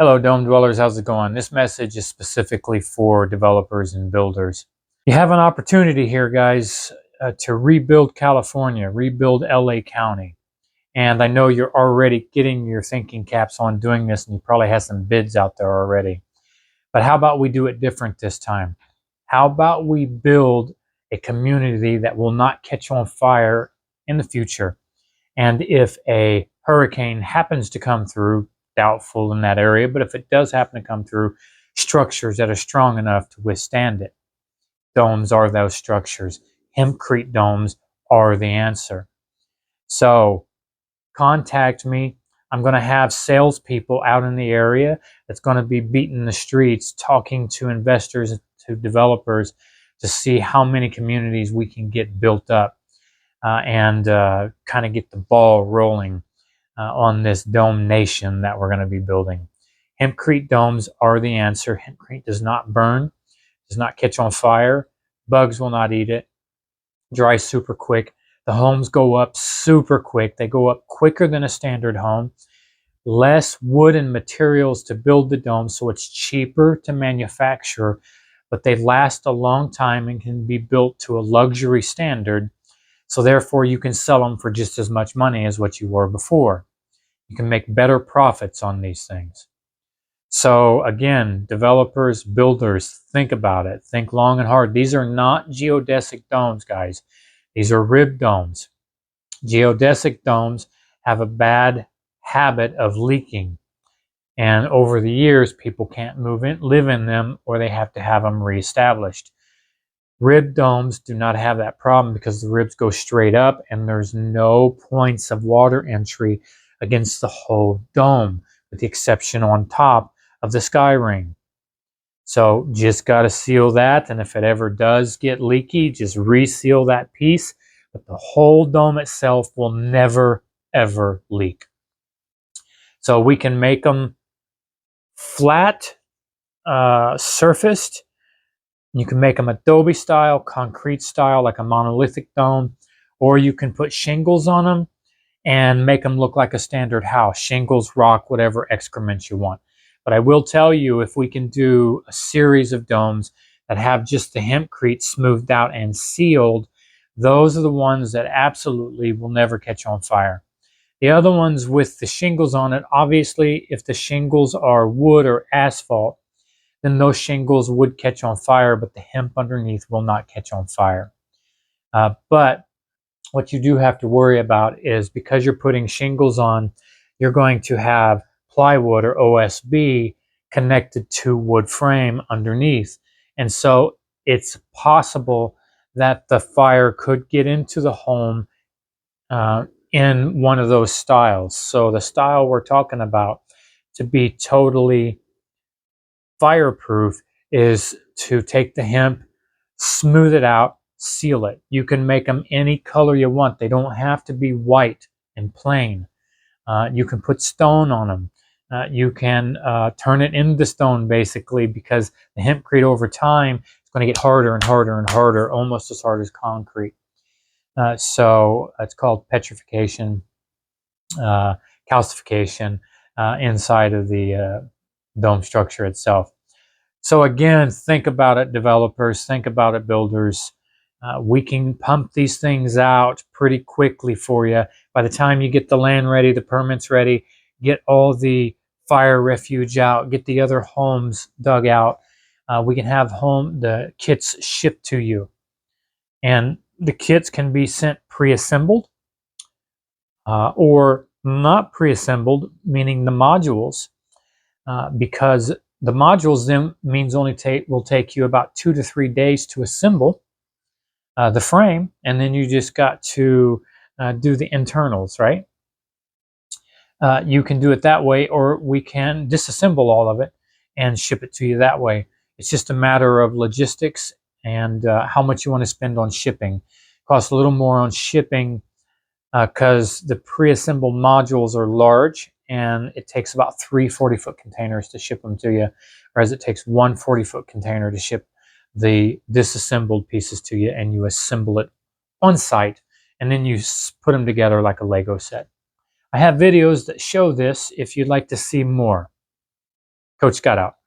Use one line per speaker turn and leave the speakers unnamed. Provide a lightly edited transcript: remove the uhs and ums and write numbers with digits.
Hello, Dome Dwellers. How's it going? This message is specifically for developers and builders. You have an opportunity here, guys, to rebuild California, rebuild LA County. And I know you're already getting your thinking caps on doing this, and you probably have some bids out there already. But how about we do it different this time? How about we build a community that will not catch on fire in the future? And if a hurricane happens to come through, doubtful in that area, but if it does happen to come through, structures that are strong enough to withstand it. Domes are those structures. Hempcrete domes are the answer. So contact me. I'm going to have salespeople out in the area that's going to be beating the streets, talking to investors, to developers, to see how many communities we can get built up and kind of get the ball rolling on this dome nation that we're going to be building. Hempcrete domes are the answer. Hempcrete does not burn, does not catch on fire. Bugs will not eat it. Dries super quick. The homes go up super quick. They go up quicker than a standard home. Less wood and materials to build the dome, so it's cheaper to manufacture, but they last a long time and can be built to a luxury standard. So therefore, you can sell them for just as much money as what you were before. You can make better profits on these things. So again, developers, builders, think about it. Think long and hard. These are not geodesic domes, guys. These are rib domes. Geodesic domes have a bad habit of leaking. And over the years, people can't live in them, or they have to have them reestablished. Rib domes do not have that problem because the ribs go straight up and there's no points of water entry against the whole dome, with the exception on top of the sky ring. So just got to seal that, and if it ever does get leaky, just reseal that piece, but the whole dome itself will never, ever leak. So we can make them flat, surfaced. You can make them adobe style, concrete style, like a monolithic dome, or you can put shingles on them and make them look like a standard house. Shingles, rock, whatever excrement you want. But I will tell you, if we can do a series of domes that have just the hempcrete smoothed out and sealed, those are the ones that absolutely will never catch on fire. The other ones with the shingles on it, obviously, if the shingles are wood or asphalt, then those shingles would catch on fire, but the hemp underneath will not catch on fire. But what you do have to worry about is, because you're putting shingles on, you're going to have plywood or OSB connected to wood frame underneath. And so it's possible that the fire could get into the home in one of those styles. So the style we're talking about to be totally fireproof is to take the hemp, smooth it out, seal it. You can make them any color you want. They don't have to be white and plain. You can put stone on them. You can turn it into stone, basically, because the hempcrete over time is going to get harder and harder and harder, almost as hard as concrete. So it's called petrification, calcification inside of the dome structure itself. So again, think about it, developers, think about it, builders. We can pump these things out pretty quickly for you. By the time you get the land ready, the permits ready, get all the fire refuge out, get the other homes dug out, we can have the kits shipped to you. And the kits can be sent pre-assembled or not pre-assembled, meaning the modules, because the modules then means will take you about 2 to 3 days to assemble the frame, and then you just got to do the internals, right? You can do it that way, or we can disassemble all of it and ship it to you that way. It's just a matter of logistics and how much you want to spend on shipping. It costs a little more on shipping because the pre-assembled modules are large, and it takes about 3 40-foot containers to ship them to you, whereas it takes 1 40-foot container to ship the disassembled pieces to you, and you assemble it on site, and then you put them together like a Lego set. I have videos that show this if you'd like to see more. Coach Scott out.